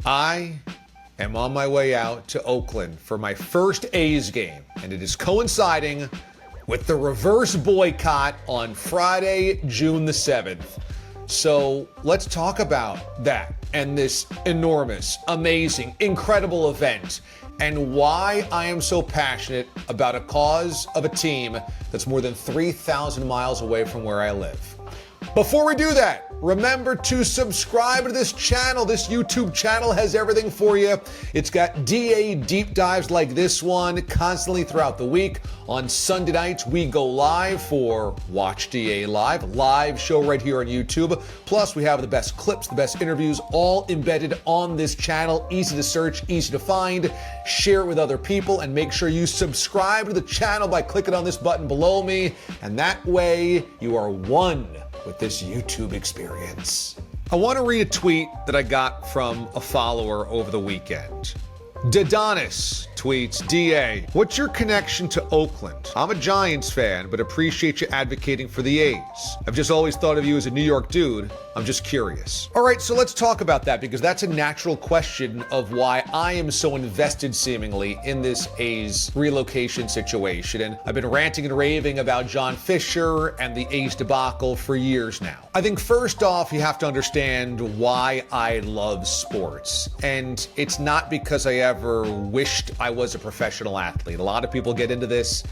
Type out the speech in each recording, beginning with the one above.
I am on my way out to Oakland for my first A's game, and it is coinciding with the reverse boycott on Friday, June the 7th. So let's talk about that and this enormous, amazing, incredible event and why I am so passionate about a cause of a team that's more than 3,000 miles away from where I live. Before we do that, remember to subscribe to this channel. This YouTube channel has everything for you. It's got DA deep dives like this one constantly throughout the week. On Sunday nights, we go live for Watch DA live show right here on YouTube. Plus, we have the best clips, the best interviews, all embedded on this channel. Easy to search, easy to find. Share it with other people, and make sure you subscribe to the channel by clicking on this button below me. And that way, you are one with this YouTube experience. I want to read a tweet that I got from a follower over the weekend. Dadonis tweets, DA, what's your connection to Oakland? I'm a Giants fan, but appreciate you advocating for the A's. I've just always thought of you as a New York dude. I'm just curious. All right, so let's talk about that, because that's a natural question of why I am so invested seemingly in this A's relocation situation. And I've been ranting and raving about John Fisher and the A's debacle for years now. I think first off, you have to understand why I love sports. And it's not because I ever wished I was a professional athlete. A lot of people get into this,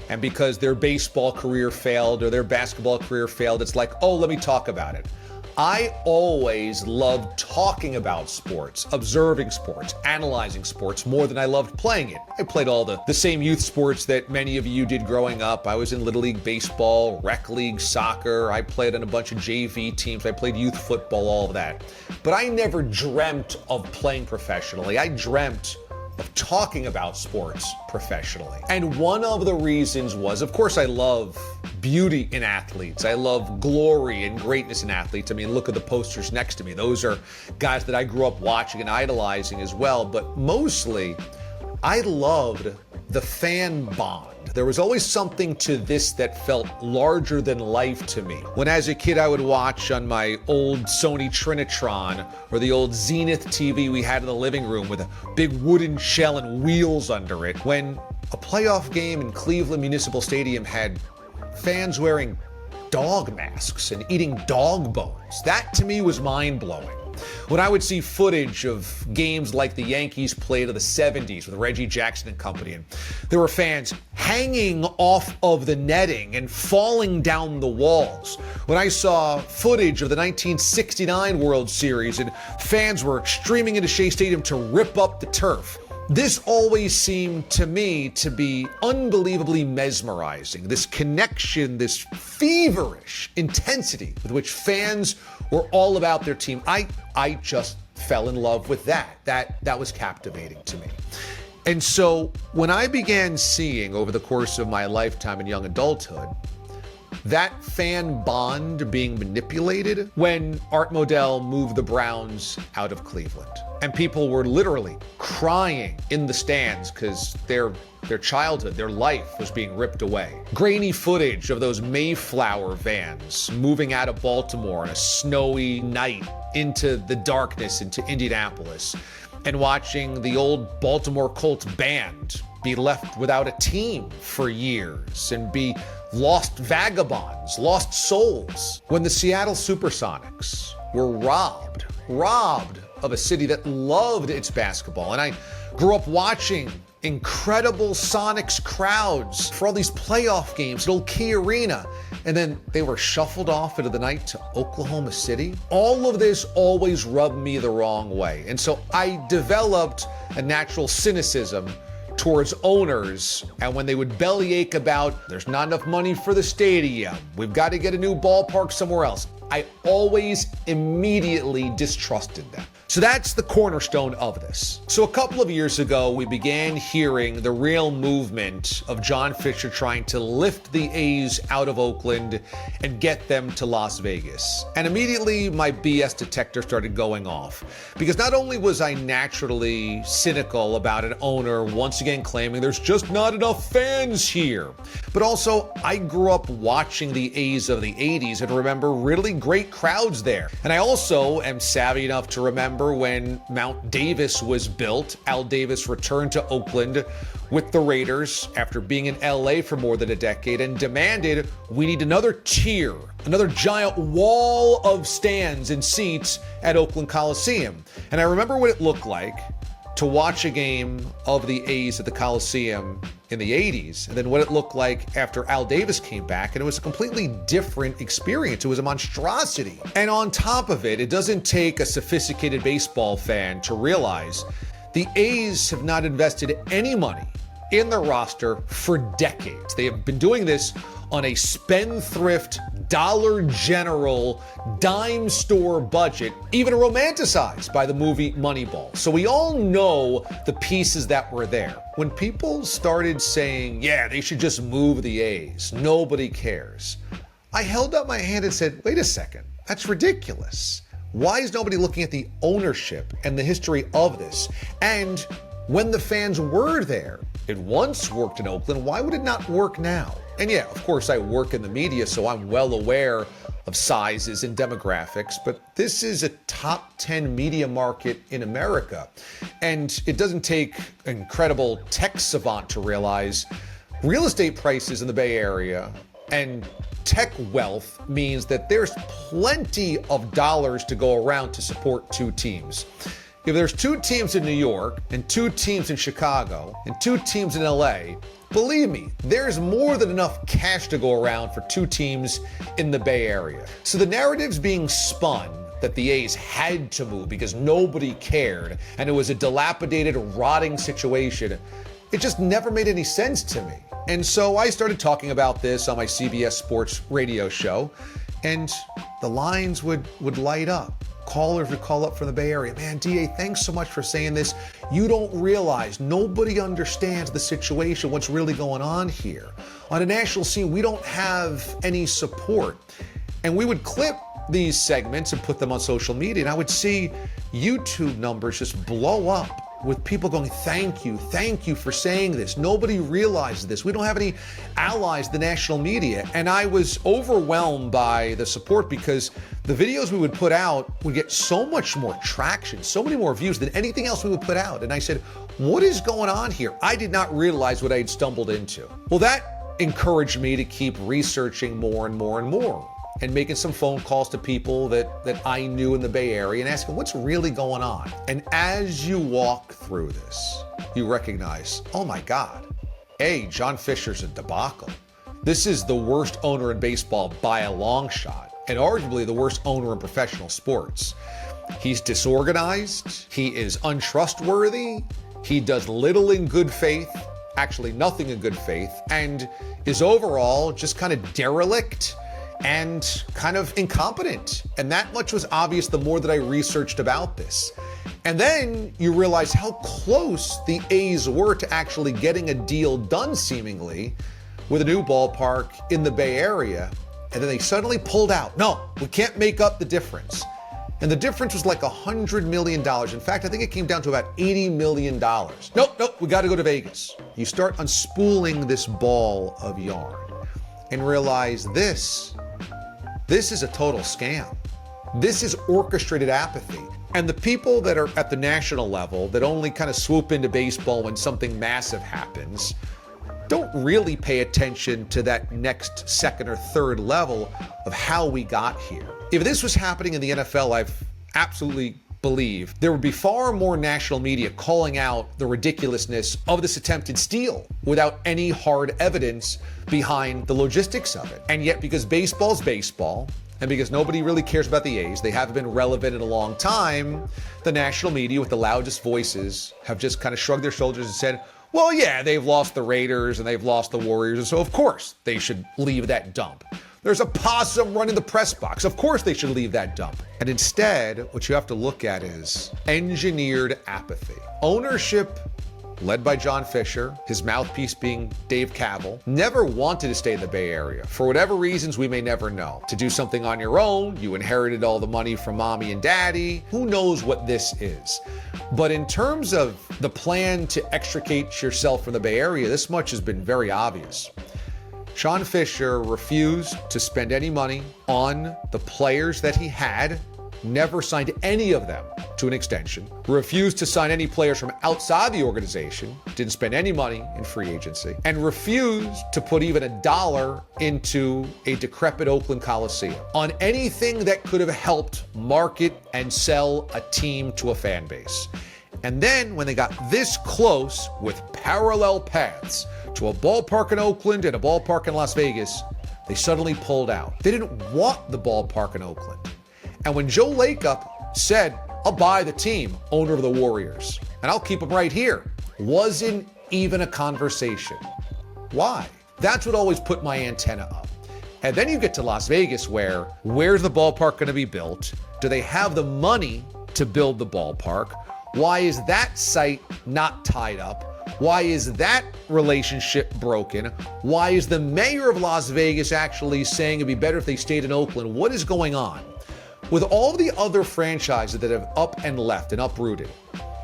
and because their baseball career failed or their basketball career failed, it's like, oh, let me talk about it. I always loved talking about sports, observing sports, analyzing sports more than I loved playing it. I played all the same youth sports that many of you did growing up. I was in Little League Baseball, Rec League Soccer. I played on a bunch of JV teams. I played youth football, all of that. But I never dreamt of playing professionally. I dreamt of talking about sports professionally. And one of the reasons was, of course, I love beauty in athletes. I love glory and greatness in athletes. I mean, look at the posters next to me. Those are guys that I grew up watching and idolizing as well. But mostly, I loved the fan bond. There was always something to this that felt larger than life to me. When as a kid I would watch on my old Sony Trinitron or the old Zenith TV we had in the living room with a big wooden shell and wheels under it. When a playoff game in Cleveland Municipal Stadium had fans wearing dog masks and eating dog bones. That to me was mind-blowing. When I would see footage of games like the Yankees played of the 70s with Reggie Jackson and company, and there were fans hanging off of the netting and falling down the walls. When I saw footage of the 1969 World Series and fans were streaming into Shea Stadium to rip up the turf. This always seemed to me to be unbelievably mesmerizing. This connection, this feverish intensity with which fans were all about their team. I just fell in love with that. That was captivating to me. And so when I began seeing over the course of my lifetime in young adulthood, that fan bond being manipulated when Art Modell moved the Browns out of Cleveland. And people were literally crying in the stands because their childhood, their life was being ripped away. Grainy footage of those Mayflower vans moving out of Baltimore on a snowy night into the darkness into Indianapolis, and watching the old Baltimore Colts band be left without a team for years and be lost vagabonds, lost souls. When the Seattle Supersonics were robbed of a city that loved its basketball. And I grew up watching incredible Sonics crowds for all these playoff games at Old Key Arena. And then they were shuffled off into the night to Oklahoma City. All of this always rubbed me the wrong way. And so I developed a natural cynicism towards owners, and when they would bellyache about there's not enough money for the stadium, we've got to get a new ballpark somewhere else, I always immediately distrusted them. So that's the cornerstone of this. So a couple of years ago, we began hearing the real movement of John Fisher trying to lift the A's out of Oakland and get them to Las Vegas. And immediately my BS detector started going off, because not only was I naturally cynical about an owner once again claiming there's just not enough fans here, but also I grew up watching the A's of the 80s and remember really great crowds there. And I also am savvy enough to remember remember when Mount Davis was built. Al Davis returned to Oakland with the Raiders after being in LA for more than a decade and demanded we need another tier, another giant wall of stands and seats at Oakland Coliseum. And I remember what it looked like to watch a game of the A's at the Coliseum in the 80s, and then what it looked like after Al Davis came back, and it was a completely different experience. It was a monstrosity. And on top of it, it doesn't take a sophisticated baseball fan to realize the A's have not invested any money in their roster for decades. They have been doing this on a spendthrift, Dollar General, dime store budget, even romanticized by the movie Moneyball. So we all know the pieces that were there. When people started saying, yeah, they should just move the A's, nobody cares, I held up my hand and said, wait a second, that's ridiculous. Why is nobody looking at the ownership and the history of this? And when the fans were there, it once worked in Oakland, why would it not work now? And yeah, of course, I work in the media, so I'm well aware of sizes and demographics, but this is a top 10 media market in America. And it doesn't take an incredible tech savant to realize real estate prices in the Bay Area and tech wealth means that there's plenty of dollars to go around to support two teams. If there's two teams in New York and two teams in Chicago and two teams in LA, believe me, there's more than enough cash to go around for two teams in the Bay Area. So the narrative's being spun that the A's had to move because nobody cared and it was a dilapidated, rotting situation. It just never made any sense to me. And so I started talking about this on my CBS Sports radio show, and the lines would light up. Callers would call up from the Bay Area. Man, DA, thanks so much for saying this. You don't realize, nobody understands the situation, what's really going on here. On a national scene, we don't have any support. And we would clip these segments and put them on social media, and I would see YouTube numbers just blow up with people going, thank you for saying this. Nobody realizes this. We don't have any allies, the national media. And I was overwhelmed by the support because the videos we would put out would get so much more traction, so many more views than anything else we would put out. And I said, what is going on here? I did not realize what I had stumbled into. Well, that encouraged me to keep researching more and more and more, and making some phone calls to people that I knew in the Bay Area and asking what's really going on. And as you walk through this, you recognize, oh my God, John Fisher's a debacle. This is the worst owner in baseball by a long shot, and arguably the worst owner in professional sports. He's disorganized, he is untrustworthy, he does little in good faith, actually nothing in good faith, and is overall just kind of derelict and kind of incompetent. And that much was obvious the more that I researched about this. And then you realize how close the A's were to actually getting a deal done, seemingly, with a new ballpark in the Bay Area. And then they suddenly pulled out. No, we can't make up the difference. And the difference was like $100 million. In fact, I think it came down to about $80 million. Nope, we got to go to Vegas. You start unspooling this ball of yarn and realize this is a total scam. This is orchestrated apathy. And the people that are at the national level that only kind of swoop into baseball when something massive happens don't really pay attention to that next, second, or third level of how we got here. If this was happening in the NFL, I've absolutely believe there would be far more national media calling out the ridiculousness of this attempted steal without any hard evidence behind the logistics of it. And yet, because baseball's baseball, and because nobody really cares about the A's, they haven't been relevant in a long time, the national media with the loudest voices have just kind of shrugged their shoulders and said, well, yeah, they've lost the Raiders and they've lost the Warriors, and so of course they should leave that dump. There's a possum running the press box. Of course they should leave that dump. And instead, what you have to look at is engineered apathy. Ownership, led by John Fisher, his mouthpiece being Dave Kaval, never wanted to stay in the Bay Area. For whatever reasons we may never know. To do something on your own, you inherited all the money from mommy and daddy. Who knows what this is? But in terms of the plan to extricate yourself from the Bay Area, this much has been very obvious. Sean Fisher refused to spend any money on the players that he had, never signed any of them to an extension, refused to sign any players from outside the organization, didn't spend any money in free agency, and refused to put even $1 into a decrepit Oakland Coliseum on anything that could have helped market and sell a team to a fan base. And then when they got this close with parallel paths to a ballpark in Oakland and a ballpark in Las Vegas, they suddenly pulled out. They didn't want the ballpark in Oakland. And when Joe Lacob said, I'll buy the team, owner of the Warriors, and I'll keep them right here, wasn't even a conversation. Why? That's what always put my antenna up. And then you get to Las Vegas where's the ballpark going to be built? Do they have the money to build the ballpark? Why is that site not tied up? Why is that relationship broken? Why is the mayor of Las Vegas actually saying it'd be better if they stayed in Oakland? What is going on? With all the other franchises that have up and left and uprooted,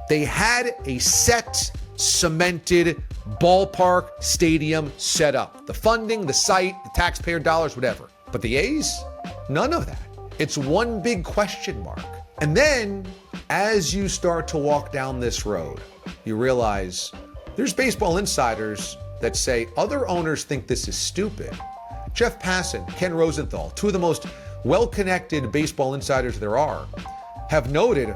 they had a set, cemented ballpark stadium set up. The funding, the site, the taxpayer dollars, whatever. But the A's, none of that. It's one big question mark. And then, as you start to walk down this road, you realize there's baseball insiders that say other owners think this is stupid. Jeff Passan, Ken Rosenthal, two of the most well-connected baseball insiders there are, have noted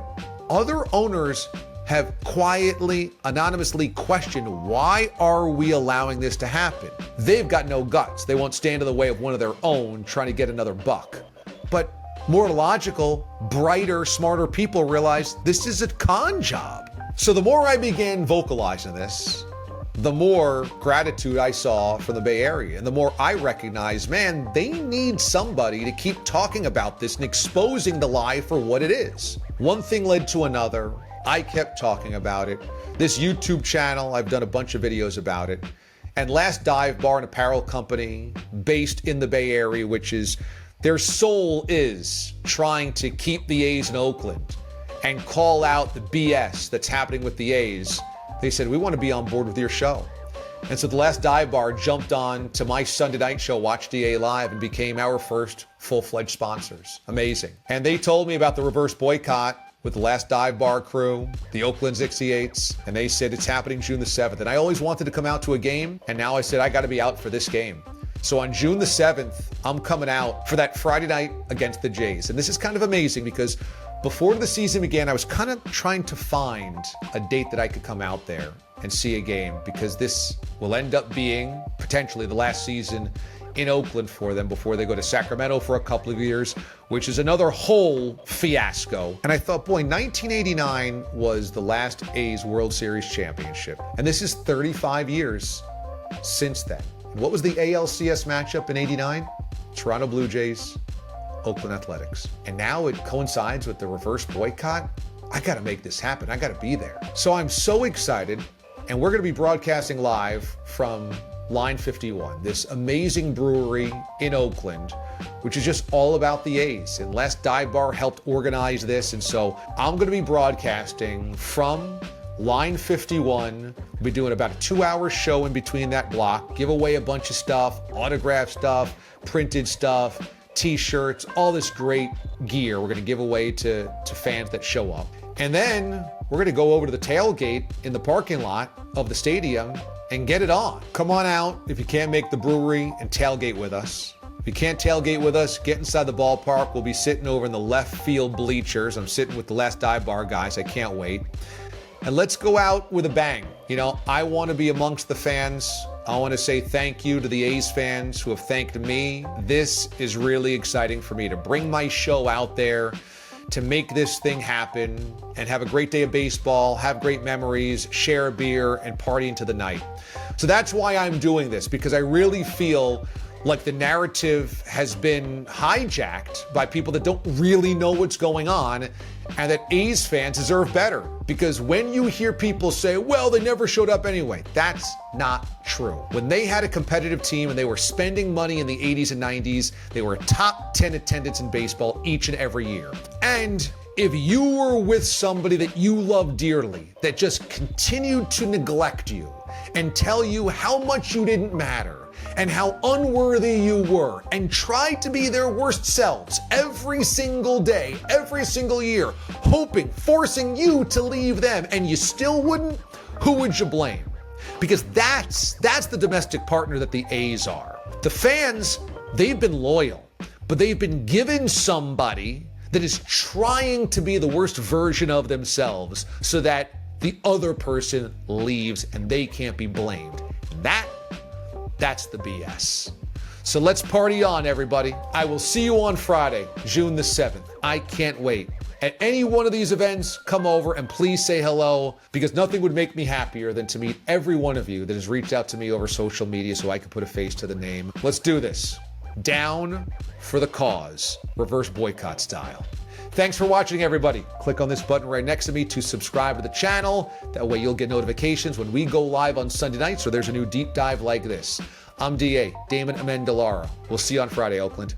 other owners have quietly, anonymously questioned, why are we allowing this to happen? They've got no guts. They won't stand in the way of one of their own trying to get another buck. But more logical, brighter, smarter people realize this is a con job. So the more I began vocalizing this, the more gratitude I saw from the Bay Area, and the more I recognized, man, they need somebody to keep talking about this and exposing the lie for what it is. One thing led to another. I kept talking about it. This YouTube channel, I've done a bunch of videos about it. And Last Dive Bar, an apparel company based in the Bay Area, which is their soul is trying to keep the A's in Oakland and call out the BS that's happening with the A's. They said, we want to be on board with your show. And so the Last Dive Bar jumped on to my Sunday night show, Watch the A Live, and became our first full-fledged sponsors. Amazing. And they told me about the reverse boycott with the Last Dive Bar crew, the Oakland 68s, and they said it's happening June the 7th. And I always wanted to come out to a game, and now I said I got to be out for this game. So on June the 7th, I'm coming out for that Friday night against the Jays. And this is kind of amazing because before the season began, I was kind of trying to find a date that I could come out there and see a game, because this will end up being potentially the last season in Oakland for them before they go to Sacramento for a couple of years, which is another whole fiasco. And I thought, boy, 1989 was the last A's World Series championship. And this is 35 years since then. What was the ALCS matchup in 89? Toronto Blue Jays, Oakland Athletics. And now it coincides with the reverse boycott. I got to make this happen. I got to be there. So I'm so excited. And we're going to be broadcasting live from Line 51, this amazing brewery in Oakland, which is just all about the A's. And Last Dive Bar helped organize this. And so I'm going to be broadcasting from Line 51. We'll be doing about a 2-hour show in between that block, give away a bunch of stuff, autograph stuff, printed stuff, t-shirts, all this great gear we're going to give away to fans that show up. And then we're going to go over to the tailgate in the parking lot of the stadium and get it on. Come on out if you can't make the brewery and tailgate with us. If you can't tailgate with us, get inside the ballpark. We'll be sitting over in the left field bleachers. I'm sitting with the Last Dive Bar guys. I can't wait. And let's go out with a bang. You know, I want to be amongst the fans. I want to say thank you to the A's fans who have thanked me. This is really exciting for me to bring my show out there, to make this thing happen and have a great day of baseball, have great memories, share a beer, and party into the night. So that's why I'm doing this, because I really feel like the narrative has been hijacked by people that don't really know what's going on, and that A's fans deserve better. Because when you hear people say, well, they never showed up anyway, that's not true. When they had a competitive team and they were spending money in the 80s and 90s, they were a top 10 attendance in baseball each and every year. And if you were with somebody that you love dearly, that just continued to neglect you and tell you how much you didn't matter, and how unworthy you were and tried to be their worst selves every single day, every single year, hoping, forcing you to leave them, and you still wouldn't, who would you blame? Because that's the domestic partner that the A's are. The fans, they've been loyal, but they've been given somebody that is trying to be the worst version of themselves so that the other person leaves and they can't be blamed. That's the BS. So let's party on, everybody. I will see you on Friday, June the 7th. I can't wait. At any one of these events, come over and please say hello, because nothing would make me happier than to meet every one of you that has reached out to me over social media so I can put a face to the name. Let's do this. Down for the cause, reverse boycott style. Thanks for watching, everybody. Click on this button right next to me to subscribe to the channel. That way you'll get notifications when we go live on Sunday nights or there's a new deep dive like this. I'm DA, Damon Amendolara. We'll see you on Friday, Oakland.